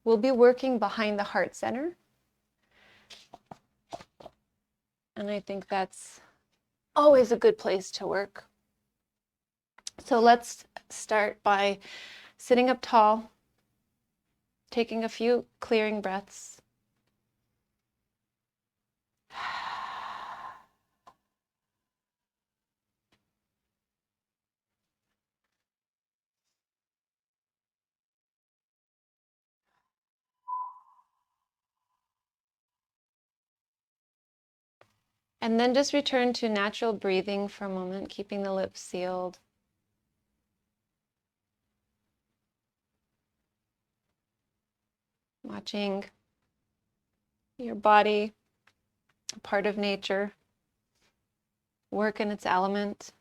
we'll be working behind the heart center. And I think that's always a good place to work. So let's start by sitting up tall, taking a few clearing breaths. And then just return to natural breathing for a moment, keeping the lips sealed. Watching your body, a part of nature, work in its element.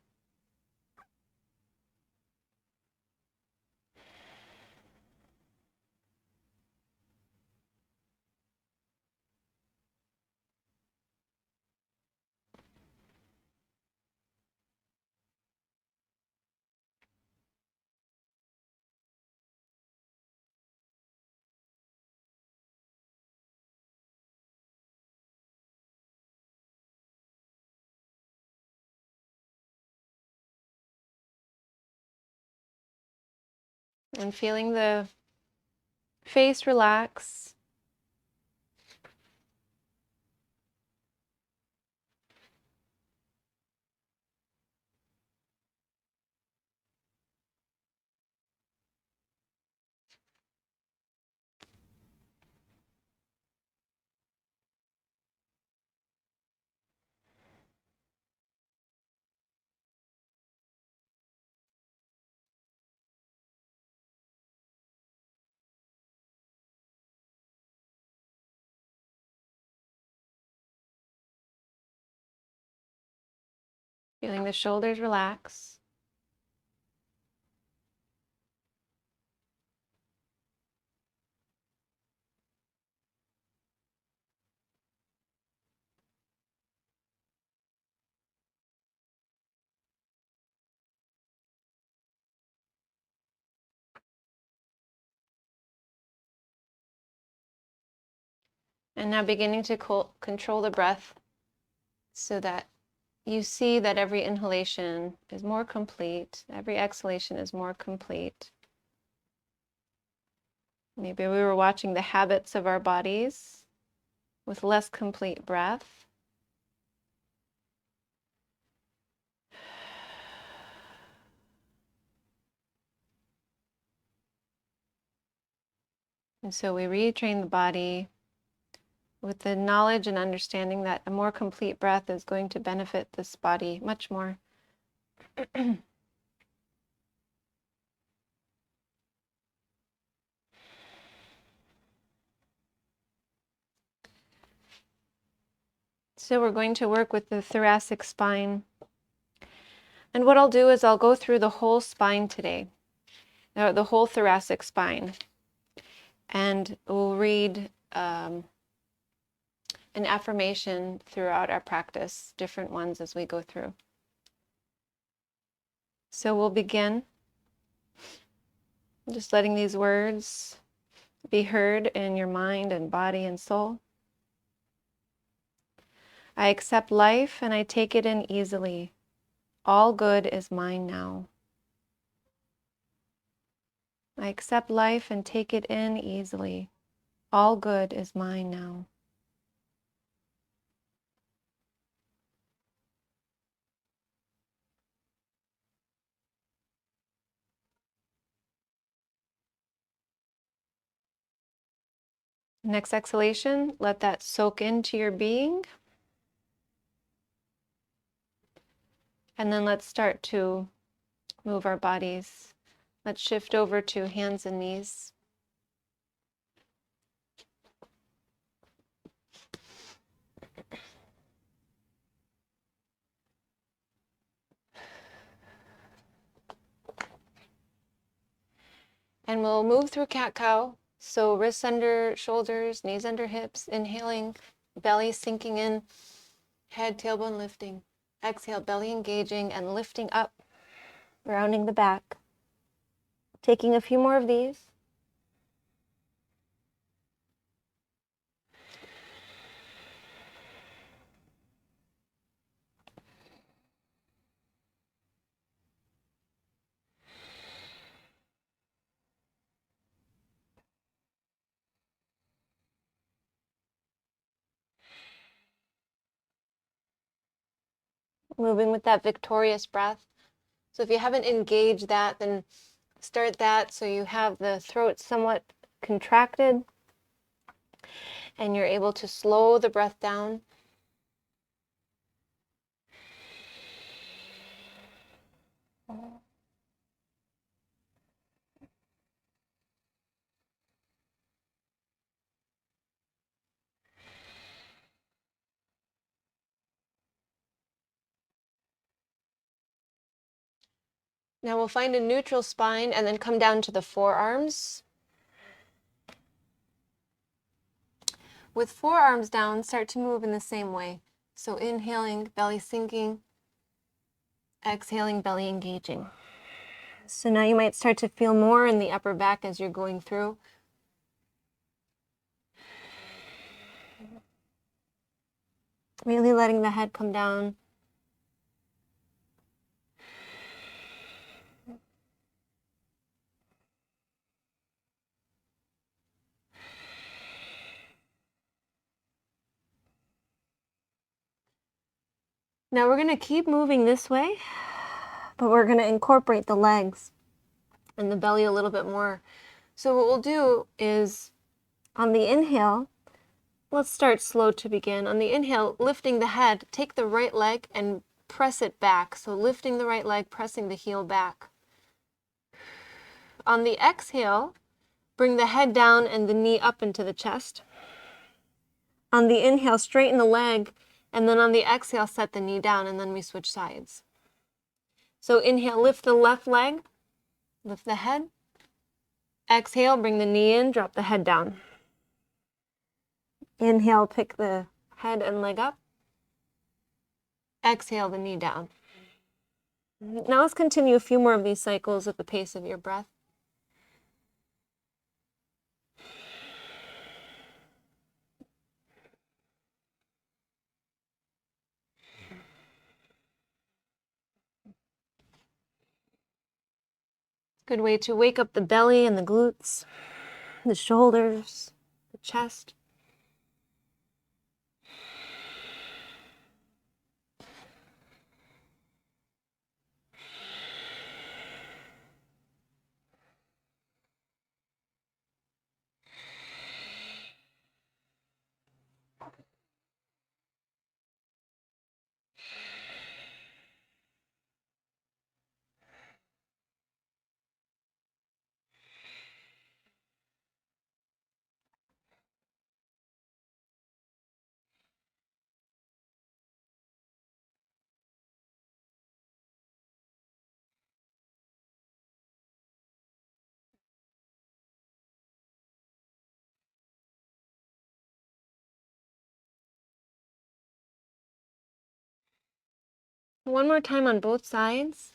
And feeling the face relax. Feeling the shoulders relax. And now beginning to control the breath so that you see that every inhalation is more complete, every exhalation is more complete. Maybe we were watching the habits of our bodies with less complete breath. And so we retrain the body with the knowledge and understanding that a more complete breath is going to benefit this body much more. So we're going to work with the thoracic spine. And what I'll do is I'll go through the whole spine today, the whole thoracic spine. And we'll read an affirmation throughout our practice, different ones as we go through. So we'll begin just letting these words be heard in your mind and body and soul. I accept life and I take it in easily. All good is mine now. I accept life and take it in easily. All good is mine now. Next exhalation, let that soak into your being. And then let's start to move our bodies. Let's shift over to hands and knees. And we'll move through cat-cow. So wrists under shoulders, knees under hips, inhaling, belly sinking in, head, tailbone lifting. Exhale, belly engaging and lifting up, rounding the back. Taking a few more of these. moving with that victorious breath. So if you haven't engaged that, then start that so you have the throat somewhat contracted and you're able to slow the breath down. Now we'll find a neutral spine and then come down to the forearms. With forearms down, start to move in the same way. So inhaling, belly sinking, exhaling, belly engaging. So now you might start to feel more in the upper back as you're going through. Really letting the head come down. Now we're going to keep moving this way, but we're going to incorporate the legs and the belly a little bit more. So what we'll do is on the inhale, let's start slow to begin. On the inhale, lifting the head, take the right leg and press it back. So lifting the right leg, pressing the heel back. On the exhale, bring the head down and the knee up into the chest. On the inhale, straighten the leg, and then on the exhale, set the knee down, and then we switch sides. So inhale, lift the left leg, lift the head. Exhale, bring the knee in, drop the head down. Inhale, pick the head and leg up. Exhale, the knee down. Now let's continue a few more of these cycles at the pace of your breath. Good way to wake up the belly and the glutes, the shoulders, the chest. One more time on both sides.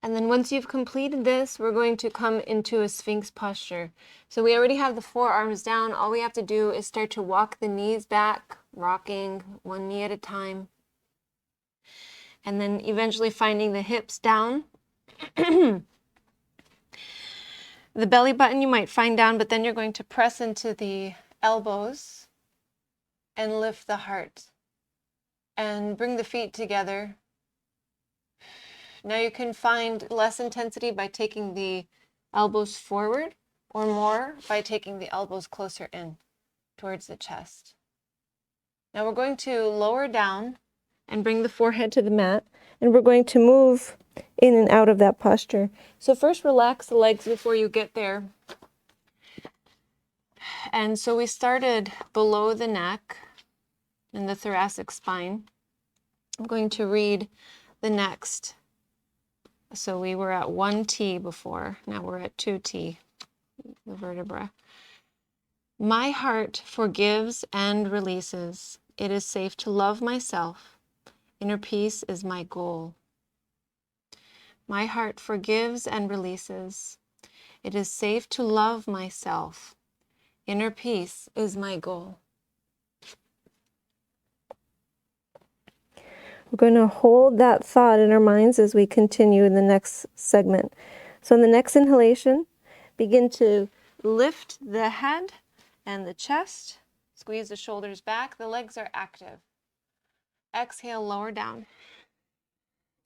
And then once you've completed this, we're going to come into a Sphinx posture. So we already have the forearms down. All we have to do is start to walk the knees back, rocking one knee at a time. And then eventually finding the hips down. The belly button you might find down, but then you're going to press into the elbows and lift the heart. And bring the feet together. Now you can find less intensity by taking the elbows forward or more by taking the elbows closer in towards the chest. Now we're going to lower down and bring the forehead to the mat, and we're going to move in and out of that posture. So first relax the legs before you get there. And so we started below the neck in the thoracic spine. I'm going to read the next. So we were at 1T before, now we're at 2T, the vertebra. My heart forgives and releases. It is safe to love myself. Inner peace is my goal. My heart forgives and releases. It is safe to love myself. Inner peace is my goal. We're going to hold that thought in our minds as we continue in the next segment. So in the next inhalation, begin to lift the head and the chest. Squeeze the shoulders back. The legs are active. Exhale, lower down.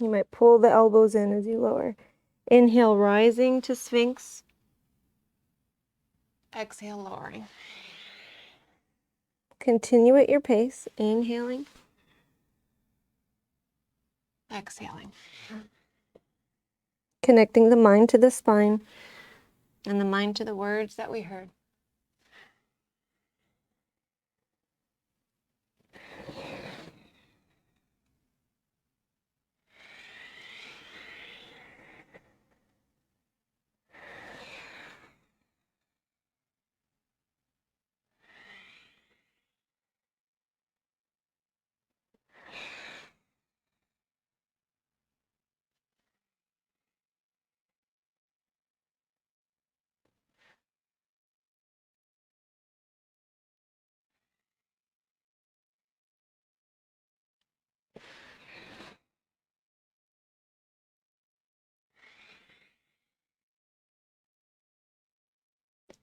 You might pull the elbows in as you lower. Inhale, rising to Sphinx. Exhale, lowering. Continue at your pace. Inhaling. Exhaling. Connecting the mind to the spine and the mind to the words that we heard.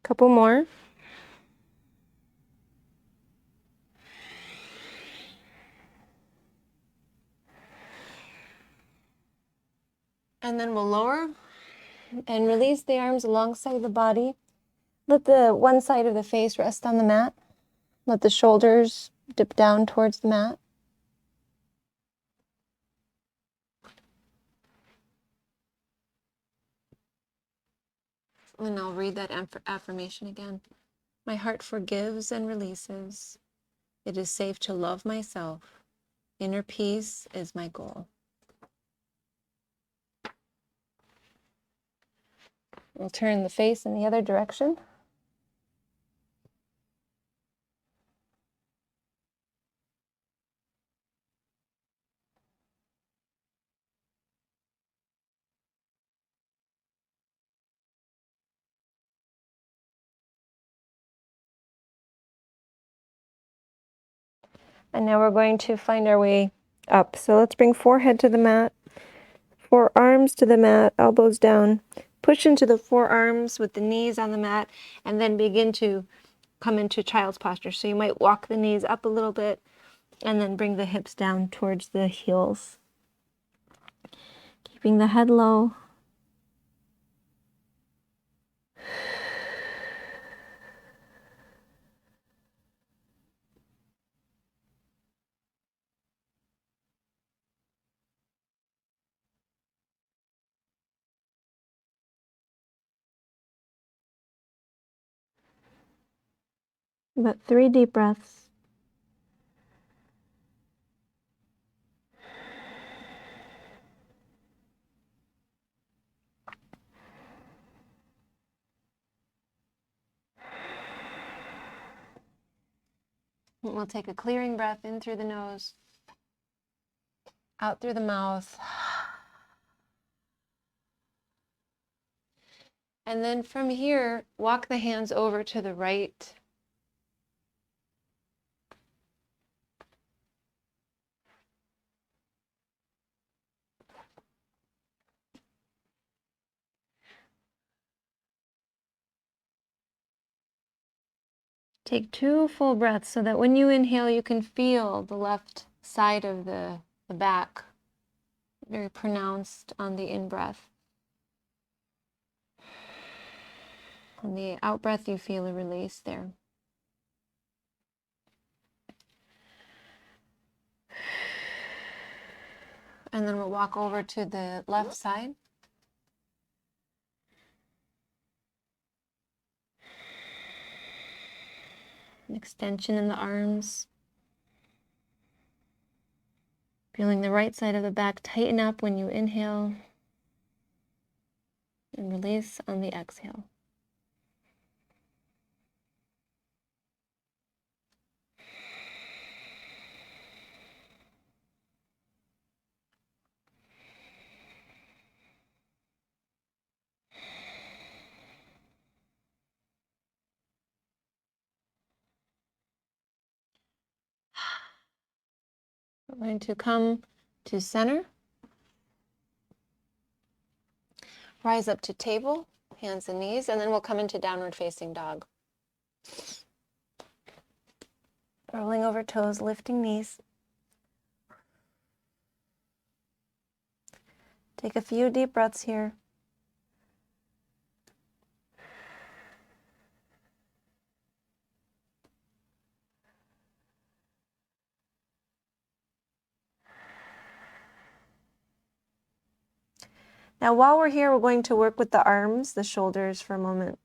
Couple more. And then we'll lower and release the arms alongside the body. Let the one side of the face rest on the mat. Let the shoulders dip down towards the mat. And I'll read that affirmation again. My heart forgives and releases. It is safe to love myself. Inner peace is my goal. We'll turn the face in the other direction. And now we're going to find our way up. So let's bring forehead to the mat, forearms to the mat, elbows down. Push into the forearms with the knees on the mat, and then begin to come into child's posture. So you might walk the knees up a little bit, and then bring the hips down towards the heels. Keeping the head low. About 3 deep breaths. We'll take a clearing breath in through the nose, out through the mouth. And then from here, walk the hands over to the right. Take 2 full breaths so that when you inhale, you can feel the left side of the back, very pronounced on the in-breath. On the out-breath, you feel a release there. And then we'll walk over to the left side. An extension in the arms. Feeling the right side of the back tighten up when you inhale. And release on the exhale. We're going to come to center. Rise up to table, hands and knees, and then we'll come into downward facing dog. Rolling over toes, lifting knees. Take a few deep breaths here. Now, while we're here, we're going to work with the arms, the shoulders for a moment.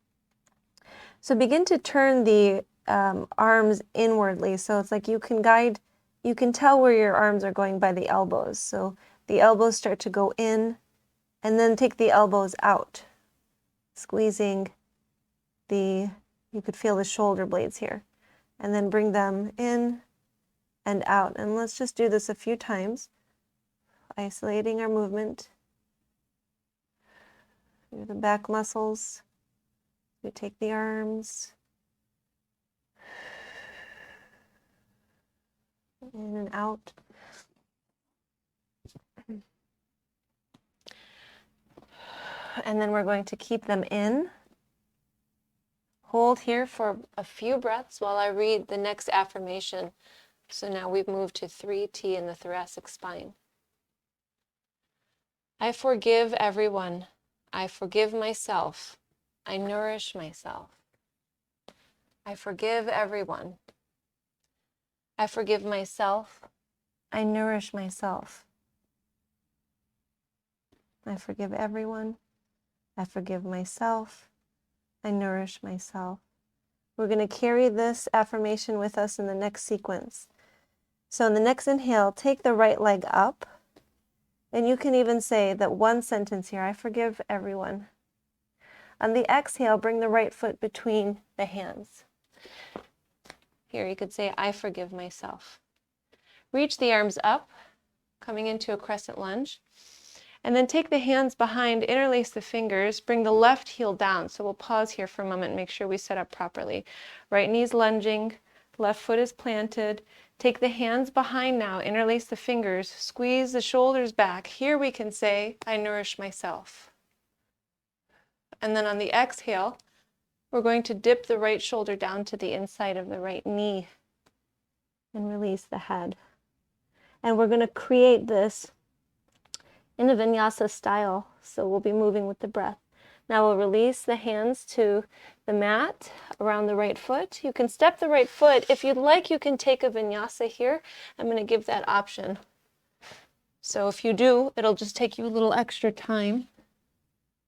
So begin to turn the arms inwardly. So it's like you can tell where your arms are going by the elbows. So the elbows start to go in, and then take the elbows out, squeezing you could feel the shoulder blades here, and then bring them in and out. And let's just do this a few times, isolating our movement through the back muscles. We take the arms in and out. And then we're going to keep them in. Hold here for a few breaths while I read the next affirmation. So now we've moved to 3T in the thoracic spine. I forgive everyone. I forgive myself. I nourish myself. I forgive everyone. I forgive myself. I nourish myself. I forgive everyone. I forgive myself. I nourish myself. We're going to carry this affirmation with us in the next sequence. So in the next inhale, take the right leg up. And you can even say that one sentence here, I forgive everyone. On the exhale, bring the right foot between the hands. Here you could say, I forgive myself. Reach the arms up, coming into a crescent lunge. And then take the hands behind, interlace the fingers, bring the left heel down. So we'll pause here for a moment and make sure we set up properly. Right knee's lunging, left foot is planted. Take the hands behind now, interlace the fingers, squeeze the shoulders back. Here we can say, I nourish myself. And then on the exhale, we're going to dip the right shoulder down to the inside of the right knee and release the head. And we're going to create this in a vinyasa style, so we'll be moving with the breath. Now we'll release the hands to the mat around the right foot. You can step the right foot. If you'd like, you can take a vinyasa here. I'm going to give that option. So if you do, it'll just take you a little extra time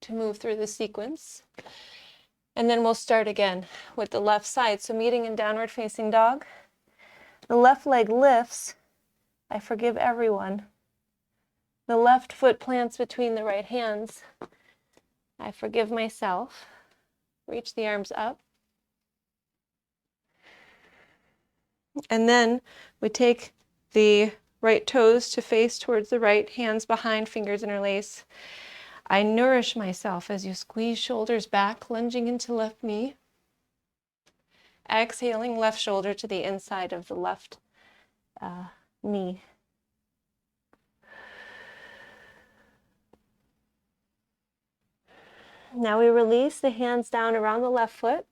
to move through the sequence. And then we'll start again with the left side. So meeting in downward facing dog. The left leg lifts. I forgive everyone. The left foot plants between the right hands. I forgive myself. Reach the arms up. And then we take the right toes to face towards the right, hands behind, fingers interlace. I nourish myself as you squeeze shoulders back, lunging into left knee. Exhaling left shoulder to the inside of the left knee. Now we release the hands down around the left foot.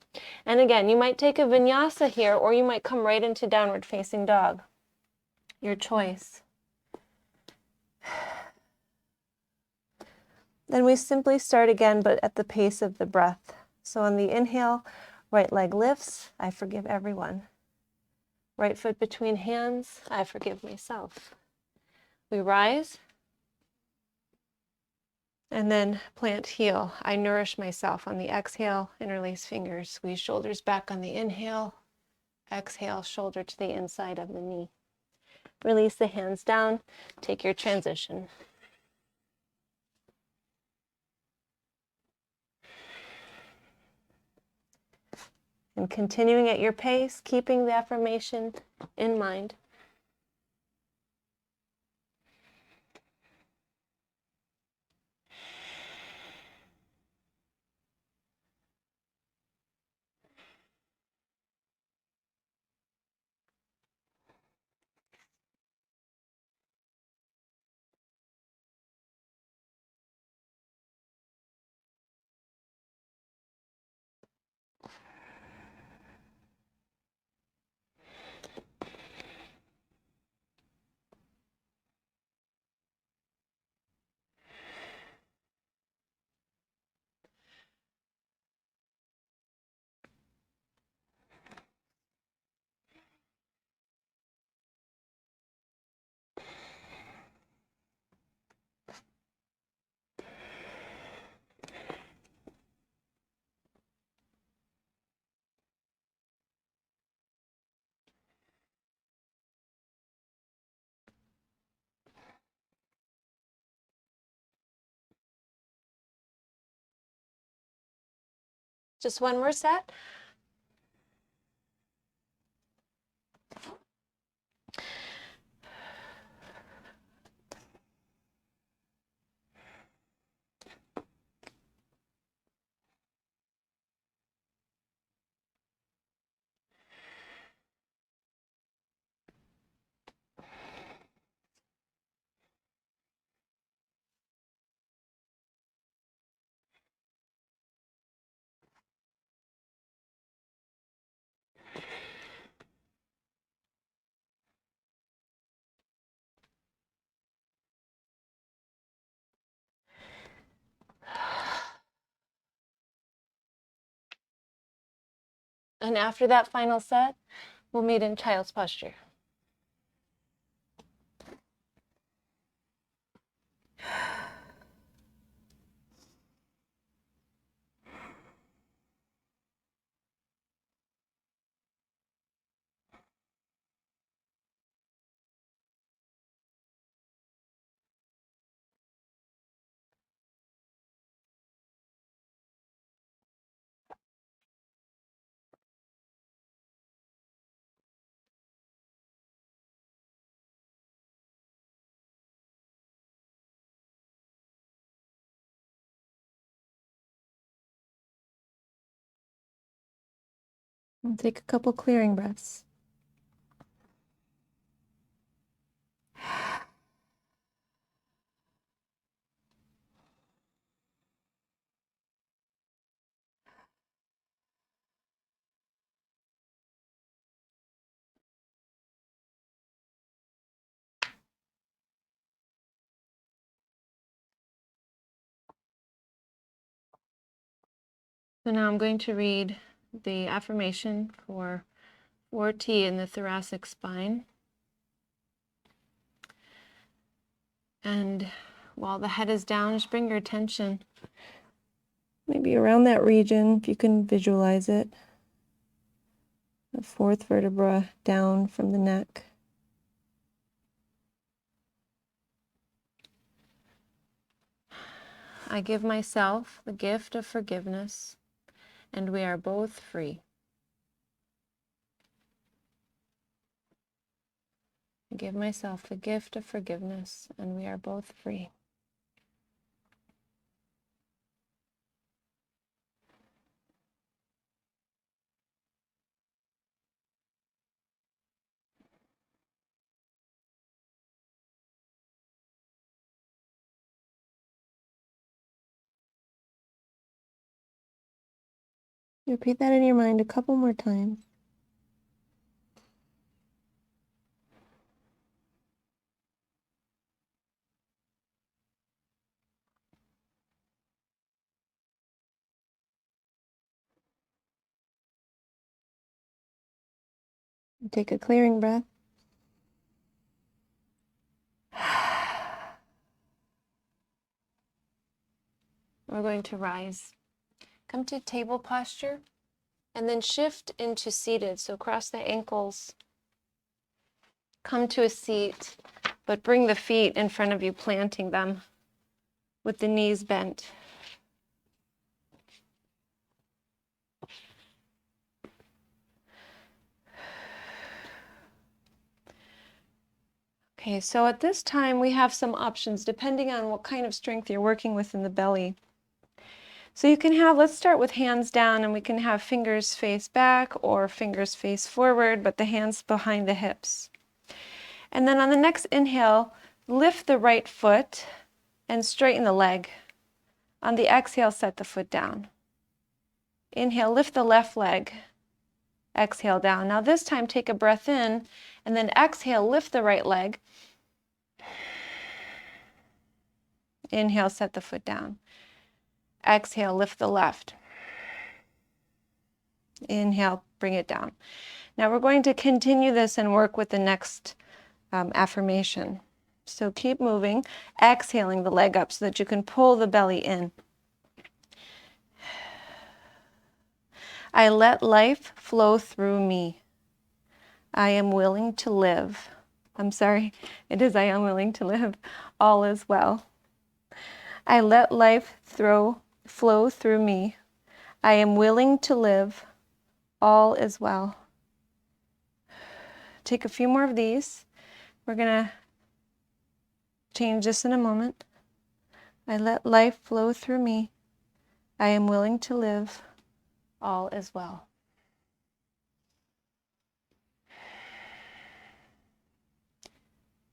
And again, you might take a vinyasa here, or you might come right into downward facing dog. Your choice. Then we simply start again, but at the pace of the breath. So on the inhale, right leg lifts. I forgive everyone. Right foot between hands. I forgive myself. We rise. And then plant heel. I nourish myself on the exhale. Interlace fingers. Squeeze shoulders back on the inhale. Exhale, shoulder to the inside of the knee. Release the hands down. Take your transition. And continuing at your pace, keeping the affirmation in mind. Just one more set. And after that final set, we'll meet in child's posture. And take a couple clearing breaths. So now I'm going to read the affirmation for 4T in the thoracic spine. And while the head is down, just bring your attention maybe around that region, if you can visualize it. The fourth vertebra down from the neck. I give myself the gift of forgiveness, and we are both free. I give myself the gift of forgiveness, and we are both free. Repeat that in your mind a couple more times. Take a clearing breath. We're going to rise. Come to table posture and then shift into seated. So cross the ankles. Come to a seat, but bring the feet in front of you, planting them with the knees bent. Okay, so at this time we have some options depending on what kind of strength you're working with in the belly. So you can have, let's start with hands down, and we can have fingers face back or fingers face forward, but the hands behind the hips. And then on the next inhale, lift the right foot and straighten the leg. On the exhale, set the foot down. Inhale, lift the left leg. Exhale down. Now this time take a breath in, and then exhale, lift the right leg. Inhale, set the foot down. Exhale, lift the left. Inhale, bring it down. Now we're going to continue this and work with the next affirmation. So keep moving, exhaling the leg up so that you can pull the belly in. I let life flow through me. I am willing to live. I'm sorry, it is I am willing to live. All is well. I let life flow through me. I am willing to live. All is well. Take a few more of these. We're going to change this in a moment. I let life flow through me. I am willing to live. All is well.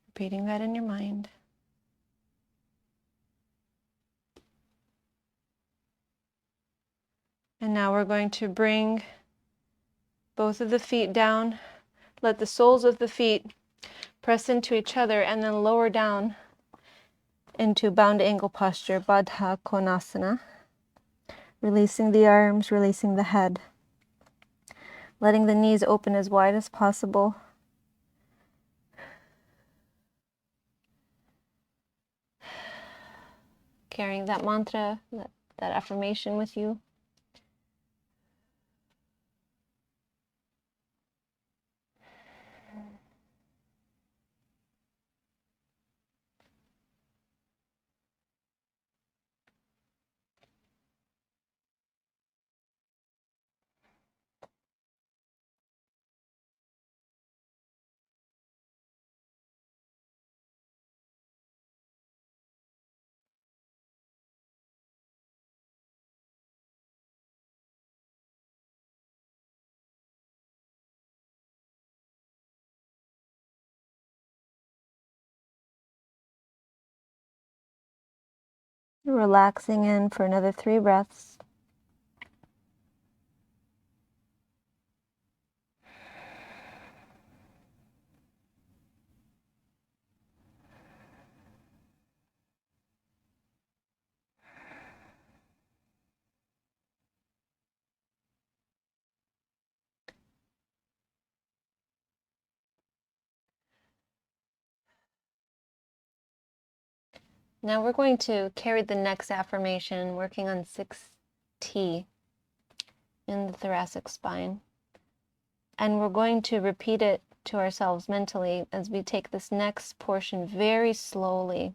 Repeating that in your mind. And now we're going to bring both of the feet down. Let the soles of the feet press into each other and then lower down into bound angle posture, Baddha Konasana. Releasing the arms, releasing the head. Letting the knees open as wide as possible. Carrying that mantra, that affirmation with you. Relaxing in for another 3 breaths. Now we're going to carry the next affirmation, working on 6T in the thoracic spine. And we're going to repeat it to ourselves mentally as we take this next portion very slowly.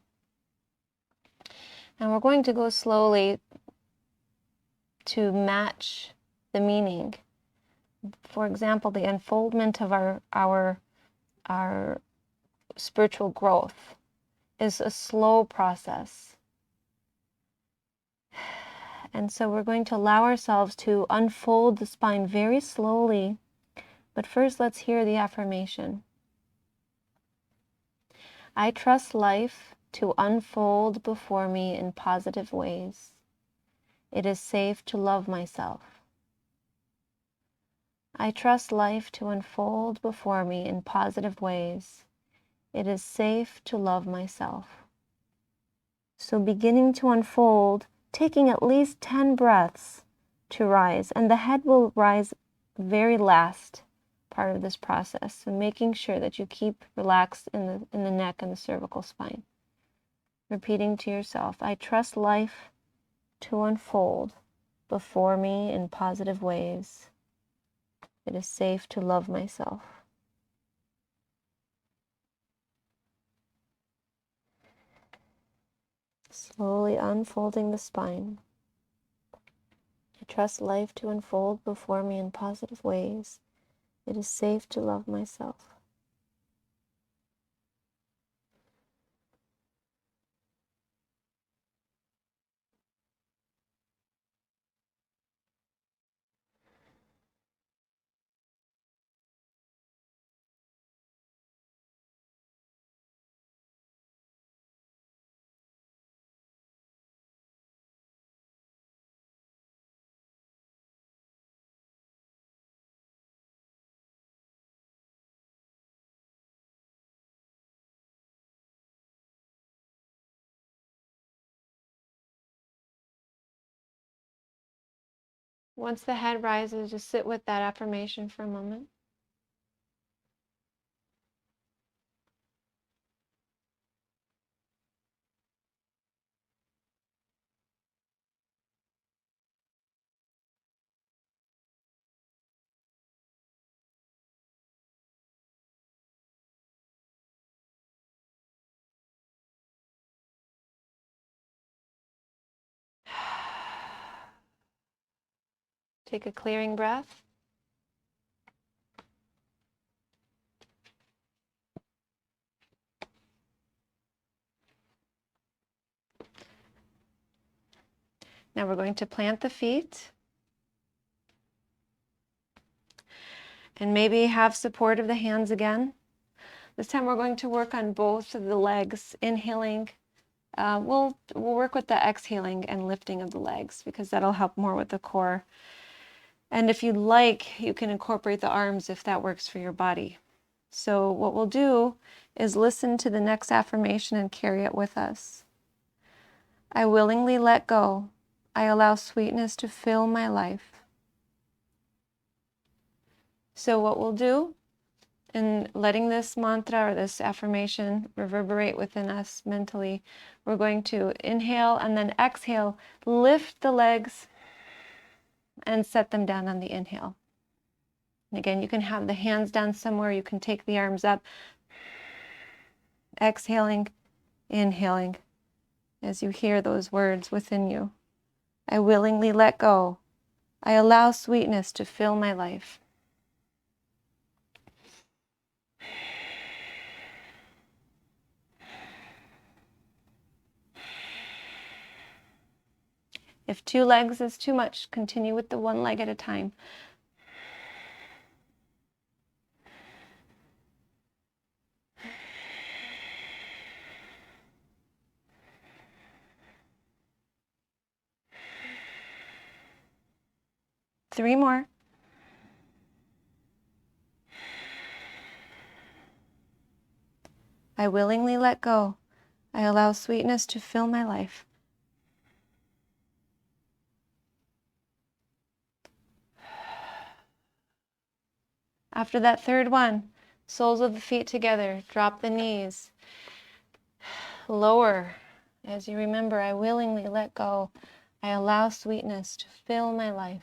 And we're going to go slowly to match the meaning. For example, the unfoldment of our spiritual growth is a slow process. And so we're going to allow ourselves to unfold the spine very slowly. But first, let's hear the affirmation. I trust life to unfold before me in positive ways. It is safe to love myself. I trust life to unfold before me in positive ways. It is safe to love myself. So beginning to unfold, taking at least 10 breaths to rise, and the head will rise very last part of this process. So making sure that you keep relaxed in the neck and the cervical spine. Repeating to yourself, I trust life to unfold before me in positive ways. It is safe to love myself. Slowly unfolding the spine. I trust life to unfold before me in positive ways. It is safe to love myself. Once the head rises, just sit with that affirmation for a moment. Take a clearing breath. Now we're going to plant the feet. And maybe have support of the hands again. This time we're going to work on both of the legs, inhaling. We'll work with the exhaling and lifting of the legs because that'll help more with the core. And if you'd like, you can incorporate the arms if that works for your body. So what we'll do is listen to the next affirmation and carry it with us. I willingly let go. I allow sweetness to fill my life. So what we'll do in letting this mantra or this affirmation reverberate within us mentally, we're going to inhale and then exhale, lift the legs and set them down on the inhale. And again, you can have the hands down somewhere, you can take the arms up, exhaling, inhaling, as you hear those words within you. I willingly let go. I allow sweetness to fill my life. If 2 legs is too much, continue with the 1 leg at a time. Three more. I willingly let go. I allow sweetness to fill my life. After that 3rd one, soles of the feet together, drop the knees, lower. As you remember, I willingly let go. I allow sweetness to fill my life.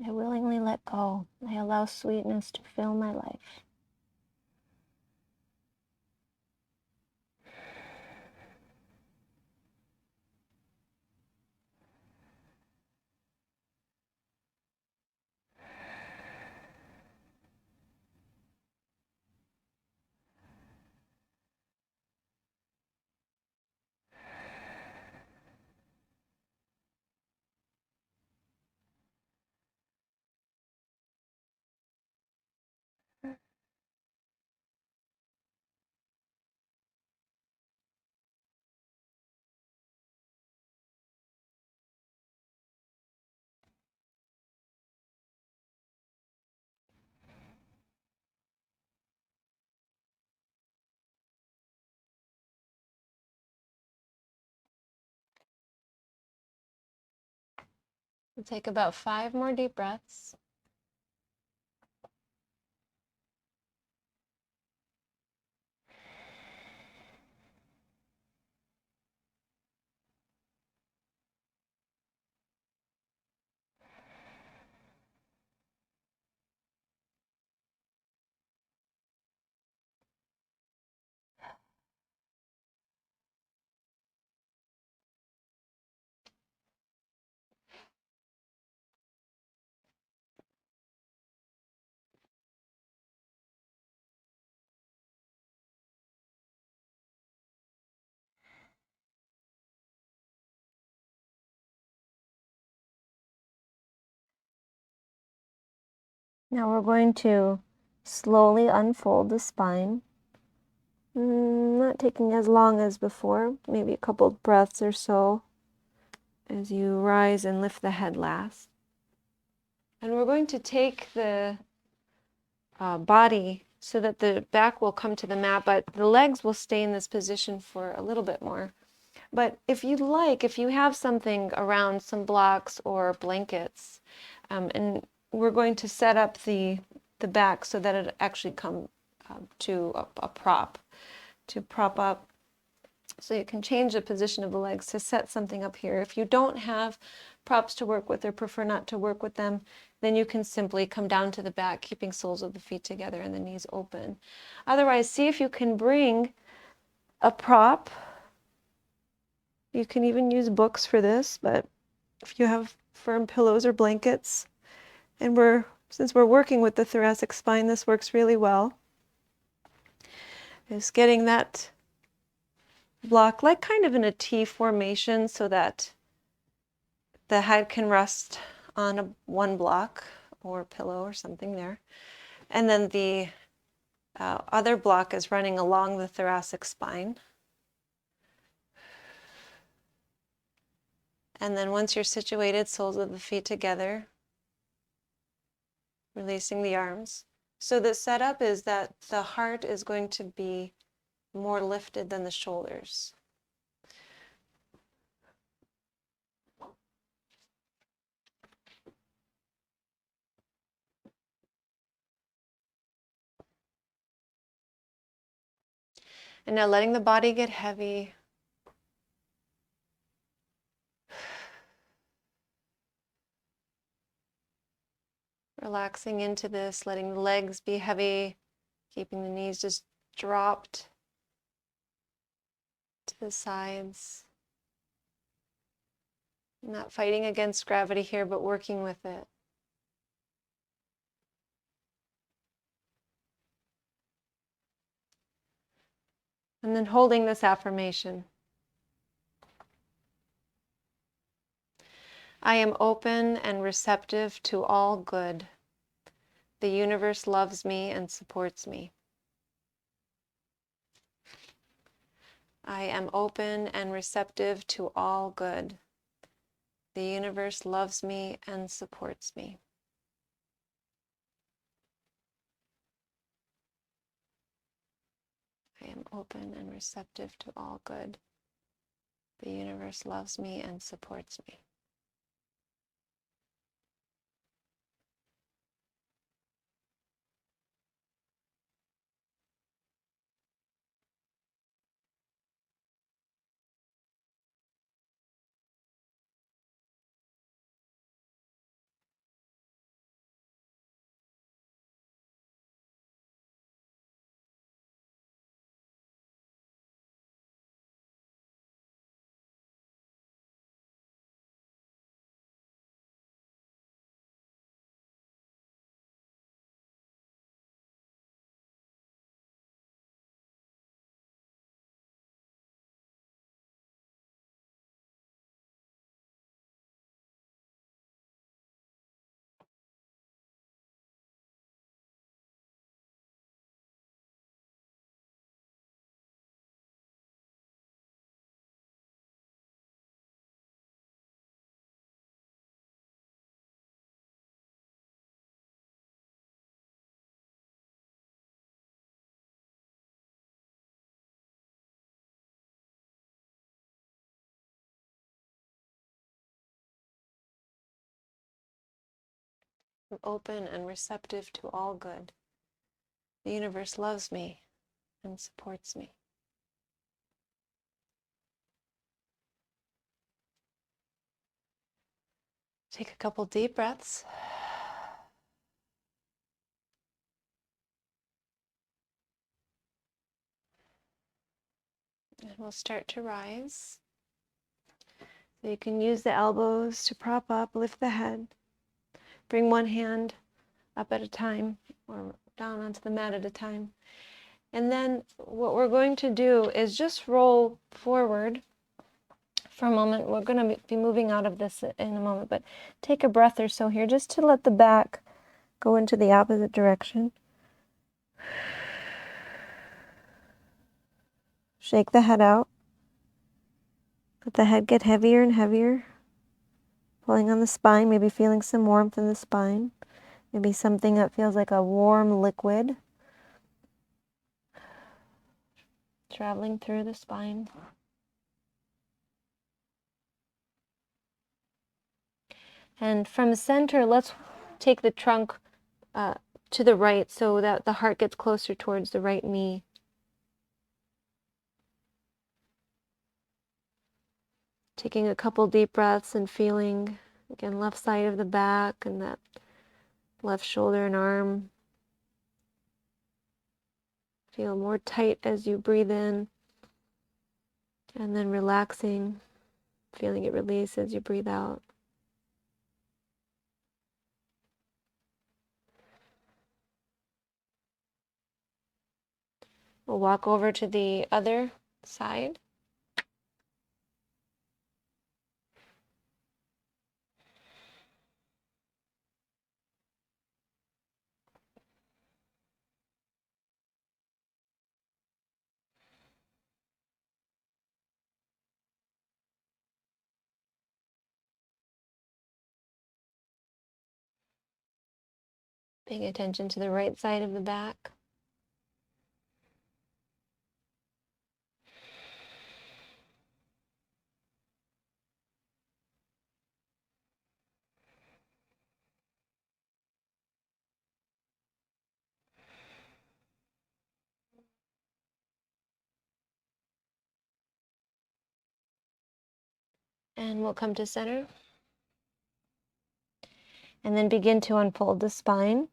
I willingly let go. I allow sweetness to fill my life. We'll take about 5 more deep breaths. Now we're going to slowly unfold the spine. Not taking as long as before, maybe a couple of breaths or so as you rise and lift the head last. And we're going to take the body so that the back will come to the mat, but the legs will stay in this position for a little bit more. But if you'd like, if you have something around, some blocks or blankets, and we're going to set up the back so that it actually comes to a prop. to prop up. So you can change the position of the legs to set something up here. If you don't have props to work with or prefer not to work with them, then you can simply come down to the back, keeping soles of the feet together and the knees open. Otherwise, see if you can bring a prop. You can even use books for this, but if you have firm pillows or blankets, and since we're working with the thoracic spine, this works really well, is getting that block like kind of in a T formation so that the head can rest on one block or pillow or something there. And then the other block is running along the thoracic spine. And then once you're situated, soles of the feet together, releasing the arms. So the setup is that the heart is going to be more lifted than the shoulders. And now letting the body get heavy. Relaxing into this, letting the legs be heavy, keeping the knees just dropped to the sides. Not fighting against gravity here, but working with it. And then holding this affirmation. I am open and receptive to all good. The universe loves me and supports me. I am open and receptive to all good. The universe loves me and supports me. I am open and receptive to all good. The universe loves me and supports me. I'm open and receptive to all good. The universe loves me and supports me. Take a couple deep breaths. And we'll start to rise. So you can use the elbows to prop up, lift the head. Bring one hand up at a time or down onto the mat at a time. And then what we're going to do is just roll forward for a moment. We're going to be moving out of this in a moment, but take a breath or so here just to let the back go into the opposite direction. Shake the head out. Let the head get heavier and heavier. Pulling on the spine, maybe feeling some warmth in the spine. Maybe something that feels like a warm liquid traveling through the spine. And from center, let's take the trunk to the right so that the heart gets closer towards the right knee. Taking a couple deep breaths and feeling, again, left side of the back and that left shoulder and arm. Feel more tight as you breathe in, and then relaxing, feeling it release as you breathe out. We'll walk over to the other side. Paying attention to the right side of the back. And we'll come to center. And then begin to unfold the spine.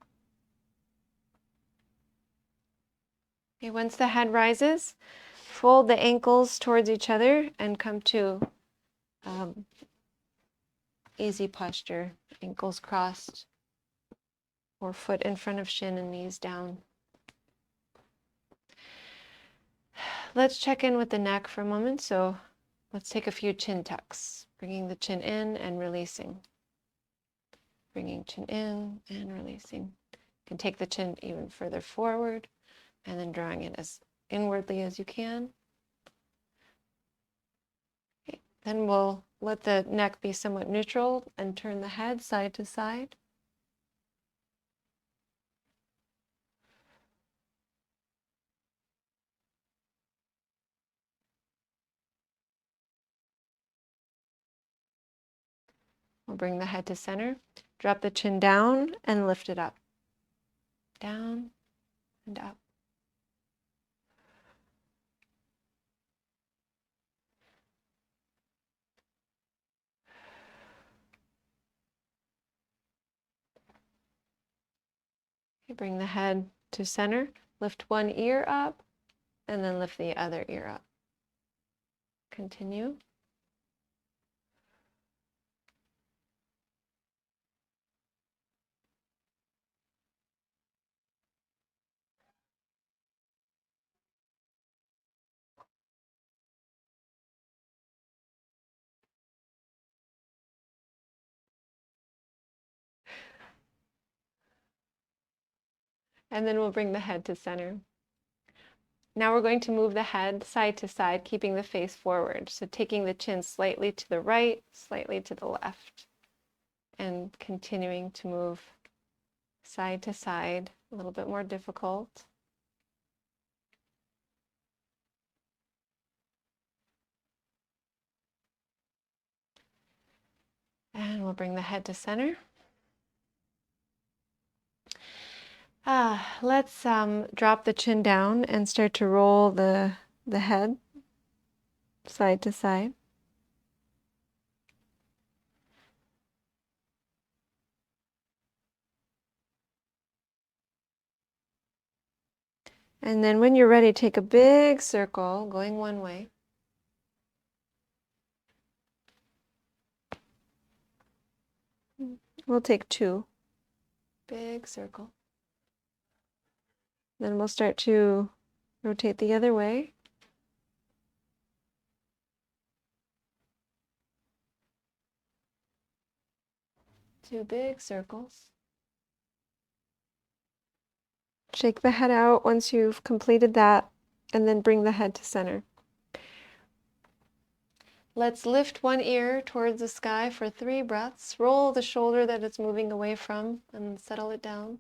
Okay, once the head rises, fold the ankles towards each other and come to easy posture, ankles crossed or foot in front of shin and knees down. Let's check in with the neck for a moment. So let's take a few chin tucks, bringing the chin in and releasing. Bringing chin in and releasing. You can take the chin even further forward and then drawing it as inwardly as you can. Okay. Then we'll let the neck be somewhat neutral and turn the head side to side. We'll bring the head to center, drop the chin down and lift it up. Down and up. Okay, bring the head to center, lift one ear up, and then lift the other ear up. Continue. And then we'll bring the head to center. Now we're going to move the head side to side, keeping the face forward. So taking the chin slightly to the right, slightly to the left, and continuing to move side to side, a little bit more difficult. And we'll bring the head to center. Let's drop the chin down and start to roll the head side to side. And then when you're ready, take a big circle going one way. We'll take two. Big circle. Then we'll start to rotate the other way. Two big circles. Shake the head out once you've completed that, and then bring the head to center. Let's lift one ear towards the sky for 3 breaths. Roll the shoulder that it's moving away from and settle it down.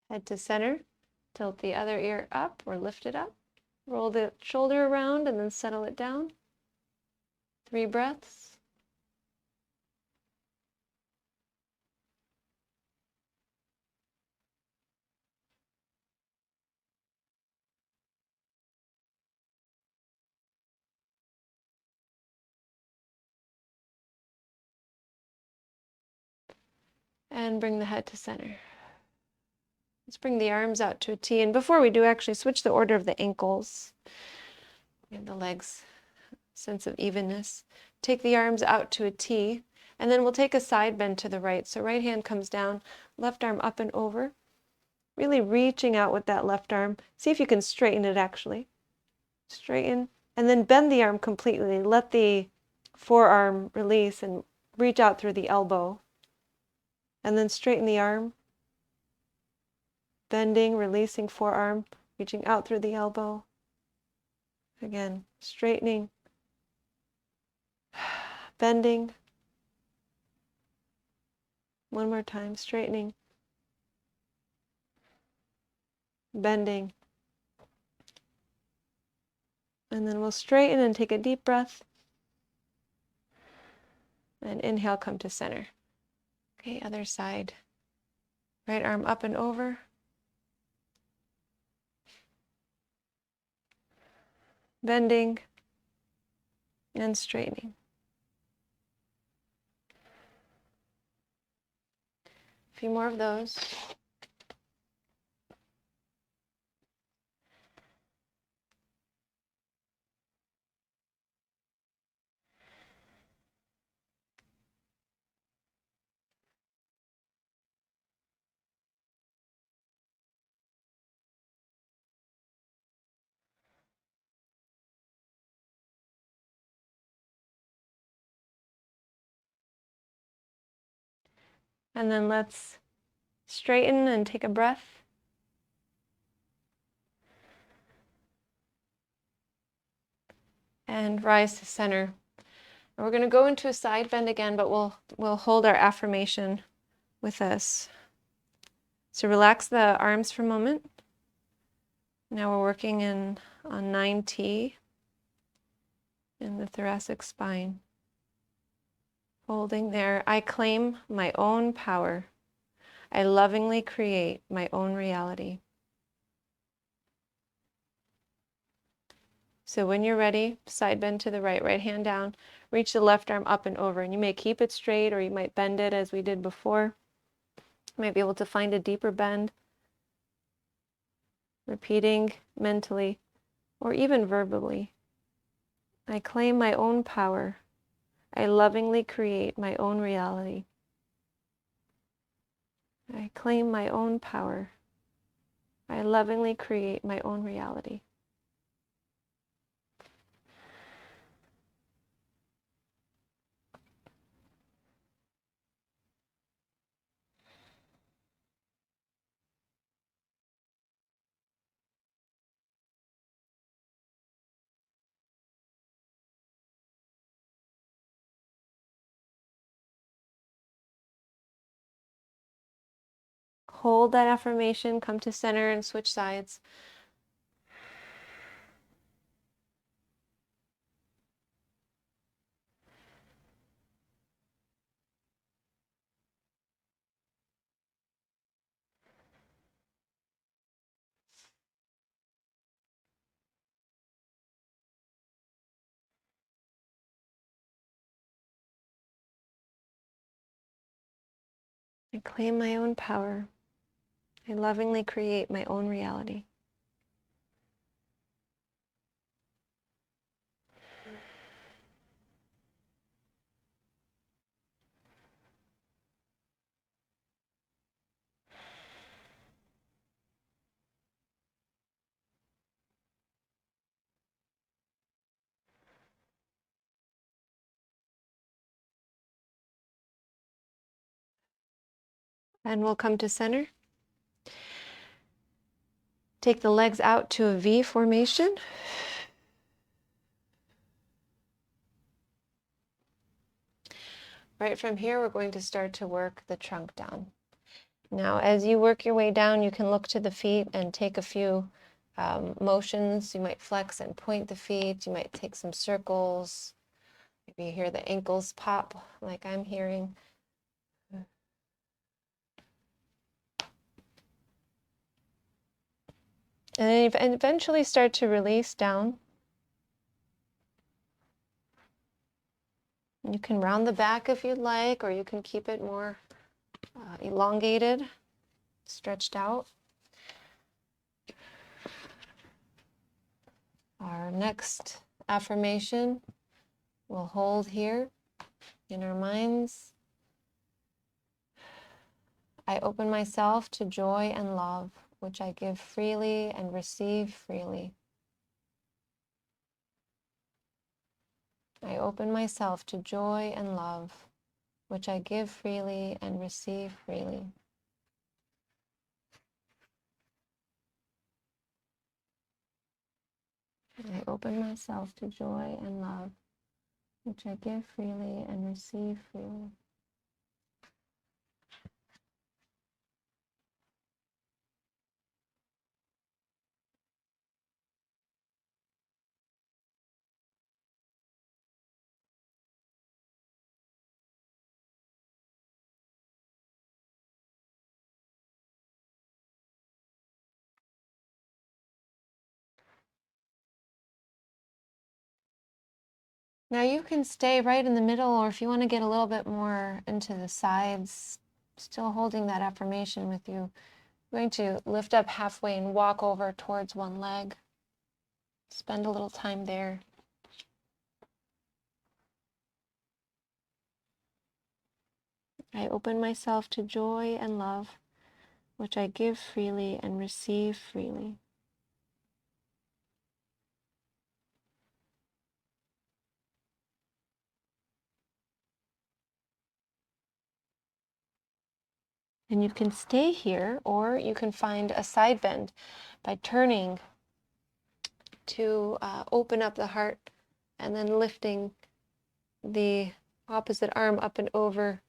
Head to center. Tilt the other ear up or lift it up. Roll the shoulder around and then settle it down. 3 breaths. And bring the head to center. Let's bring the arms out to a T. And before we do, actually switch the order of the ankles and the legs, sense of evenness. Take the arms out to a T, and then we'll take a side bend to the right. So right hand comes down, left arm up and over, really reaching out with that left arm. See if you can straighten it actually. Straighten, and then bend the arm completely. Let the forearm release and reach out through the elbow. And then straighten the arm. Bending, releasing forearm, reaching out through the elbow. Again, straightening, bending. One more time, straightening, bending. And then we'll straighten and take a deep breath. And inhale, come to center. Okay, other side. Right arm up and over. Bending and straightening. A few more of those. And then let's straighten and take a breath. And rise to center. And we're going to go into a side bend again, but we'll hold our affirmation with us. So relax the arms for a moment. Now we're working on 9T in the thoracic spine. Holding there, I claim my own power. I lovingly create my own reality. So when you're ready, side bend to the right, right hand down, reach the left arm up and over, and you may keep it straight or you might bend it as we did before. You might be able to find a deeper bend. Repeating mentally or even verbally. I claim my own power. I lovingly create my own reality. I claim my own power. I lovingly create my own reality. Hold that affirmation, come to center and switch sides. I claim my own power. I lovingly create my own reality. And we'll come to center. Take the legs out to a V formation. Right from here, we're going to start to work the trunk down. Now, as you work your way down, you can look to the feet and take a few motions. You might flex and point the feet. You might take some circles. Maybe you hear the ankles pop like I'm hearing. And then eventually start to release down. You can round the back if you'd like, or you can keep it more elongated, stretched out. Our next affirmation we'll hold here in our minds. I open myself to joy and love, which I give freely and receive freely. I open myself to joy and love, which I give freely and receive freely. I open myself to joy and love, which I give freely and receive freely. Now you can stay right in the middle, or if you want to get a little bit more into the sides, still holding that affirmation with you, I'm going to lift up halfway and walk over towards one leg. Spend a little time there. I open myself to joy and love, which I give freely and receive freely. And you can stay here, or you can find a side bend by turning to open up the heart and then lifting the opposite arm up and over.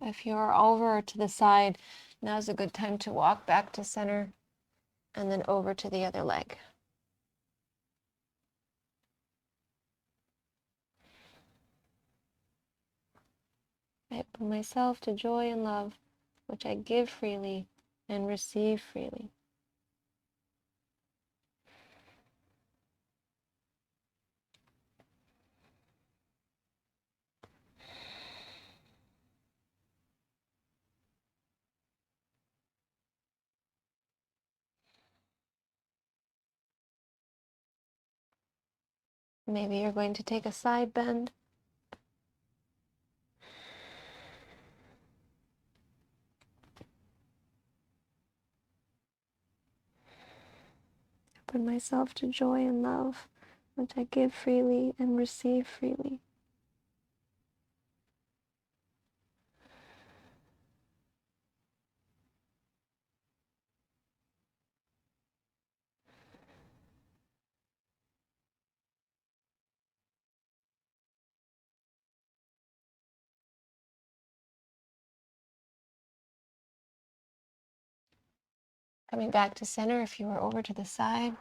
If you're over to the side, now's a good time to walk back to center and then over to the other leg. I open myself to joy and love, which I give freely and receive freely. Maybe you're going to take a side bend. Open myself to joy and love, which I give freely and receive freely. Coming back to center if you are over to the side.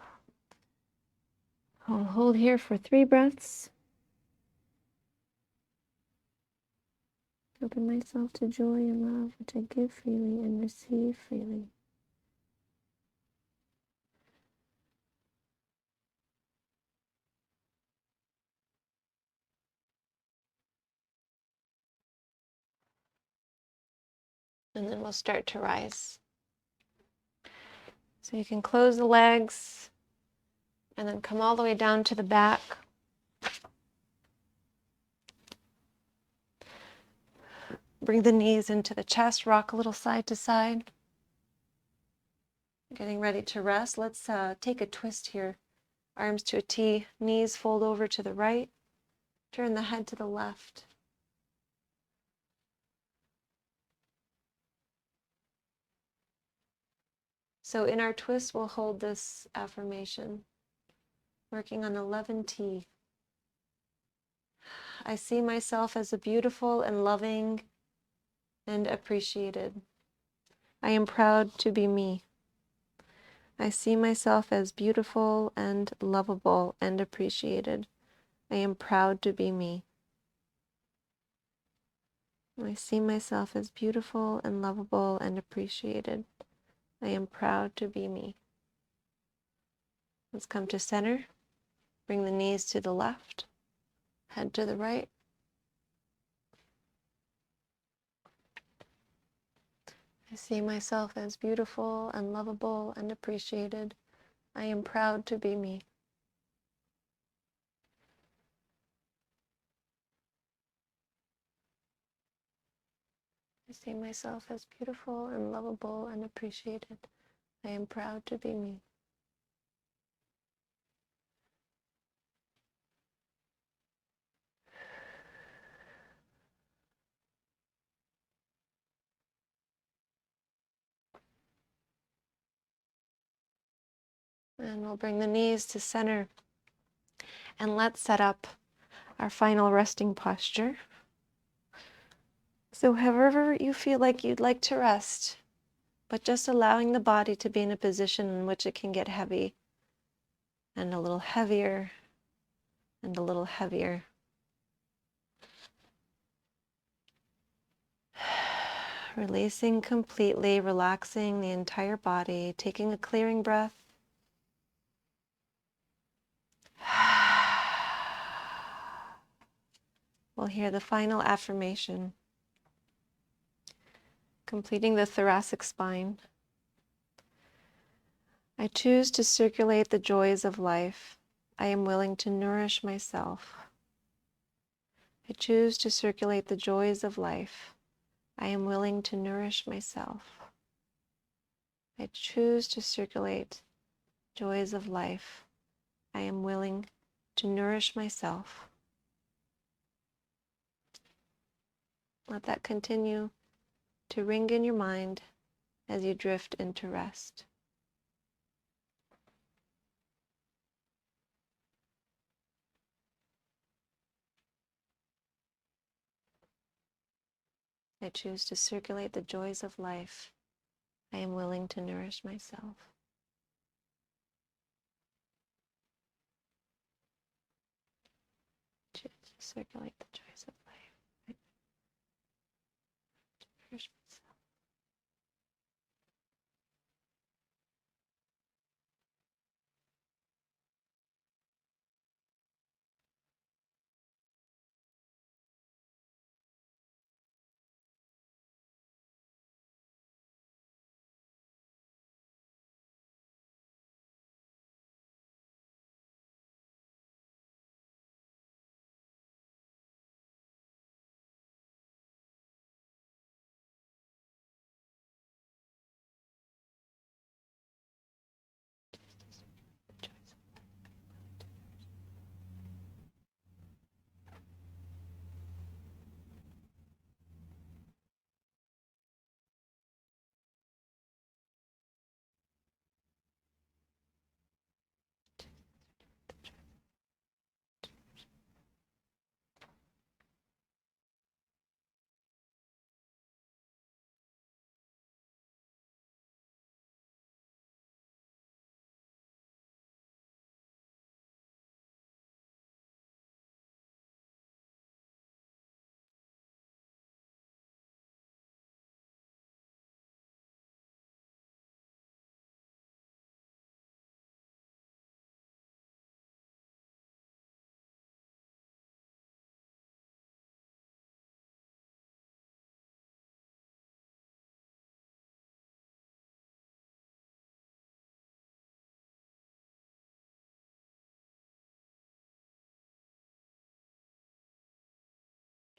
I'll hold here for 3 breaths. Open myself to joy and love, which I give freely and receive freely. And then we'll start to rise. So you can close the legs and then come all the way down to the back. Bring the knees into the chest, rock a little side to side. Getting ready to rest. Let's take a twist here. Arms to a T, knees fold over to the right. Turn the head to the left. So in our twist, we'll hold this affirmation, working on 11T. I see myself as a beautiful and loving and appreciated. I am proud to be me. I see myself as beautiful and lovable and appreciated. I am proud to be me. I see myself as beautiful and lovable and appreciated. I am proud to be me. Let's come to center. Bring the knees to the left, head to the right. I see myself as beautiful and lovable and appreciated. I am proud to be me. I see myself as beautiful and lovable and appreciated. I am proud to be me. And we'll bring the knees to center. And let's set up our final resting posture. So however you feel like you'd like to rest, but just allowing the body to be in a position in which it can get heavy and a little heavier and a little heavier. Releasing completely, relaxing the entire body, taking a clearing breath. We'll hear the final affirmation, completing the thoracic spine. I choose to circulate the joys of life. I am willing to nourish myself. I choose to circulate the joys of life. I am willing to nourish myself. I choose to circulate joys of life. I am willing to nourish myself. Let that continue to ring in your mind as you drift into rest. I choose to circulate the joys of life. I am willing to nourish myself. Choose to circulate the joys of life. I nourish myself.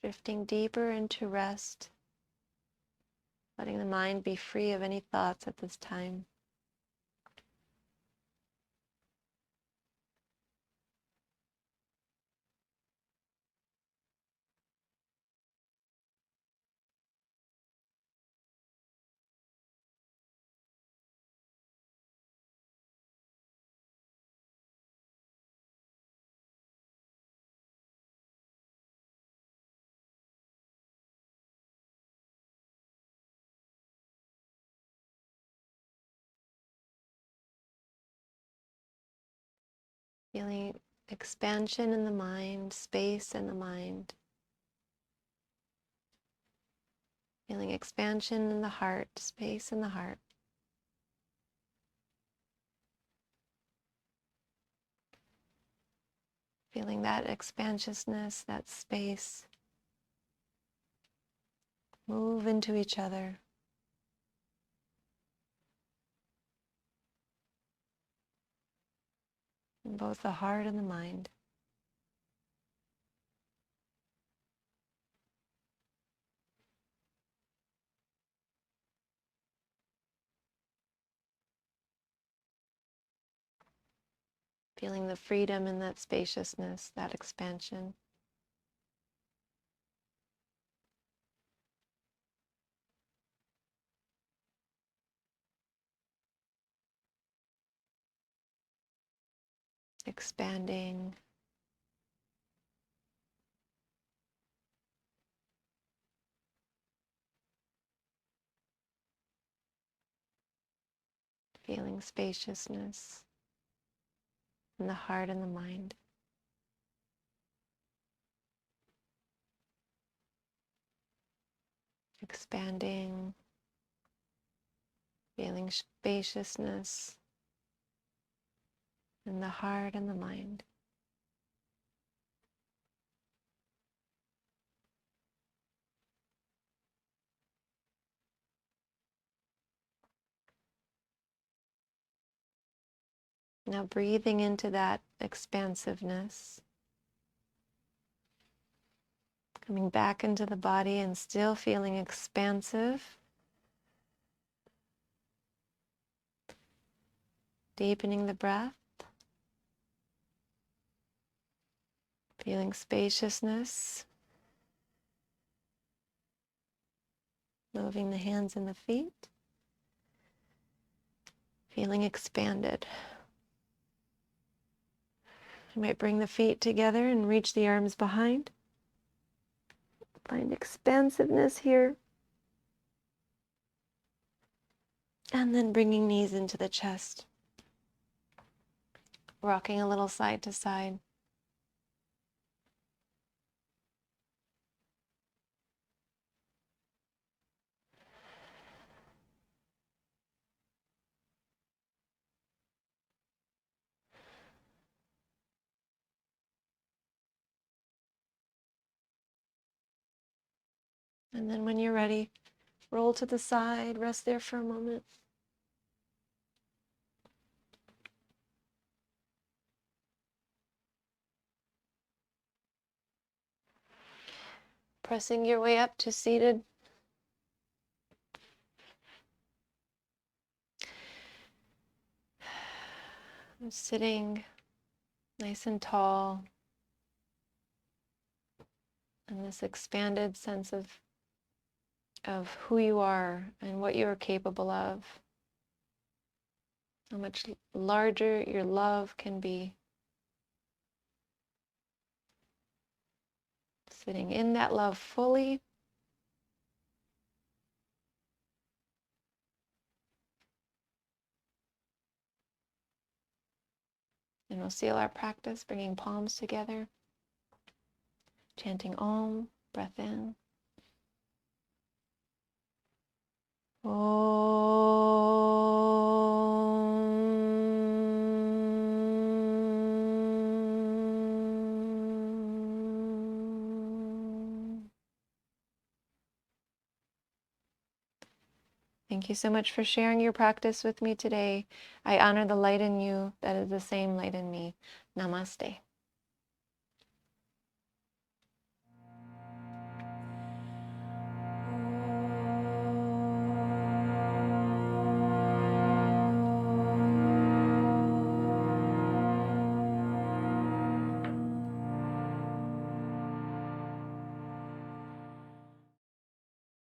Drifting deeper into rest, letting the mind be free of any thoughts at this time. Feeling expansion in the mind, space in the mind. Feeling expansion in the heart, space in the heart. Feeling that expantiousness, that space move into each other. In both the heart and the mind. Feeling the freedom in that spaciousness, that expansion. Expanding. Feeling spaciousness in the heart and the mind. Expanding. Feeling spaciousness in the heart and the mind. Now breathing into that expansiveness. Coming back into the body and still feeling expansive. Deepening the breath. Feeling spaciousness. Moving the hands and the feet. Feeling expanded. You might bring the feet together and reach the arms behind. Find expansiveness here. And then bringing knees into the chest. Rocking a little side to side. And then when you're ready, roll to the side, rest there for a moment. Pressing your way up to seated. Sitting nice and tall. And this expanded sense of who you are and what you're capable of. How much larger your love can be. Sitting in that love fully. And we'll seal our practice, bringing palms together. Chanting Om, breath in. Thank you so much for sharing your practice with me today. I honor the light in you that is the same light in me. Namaste.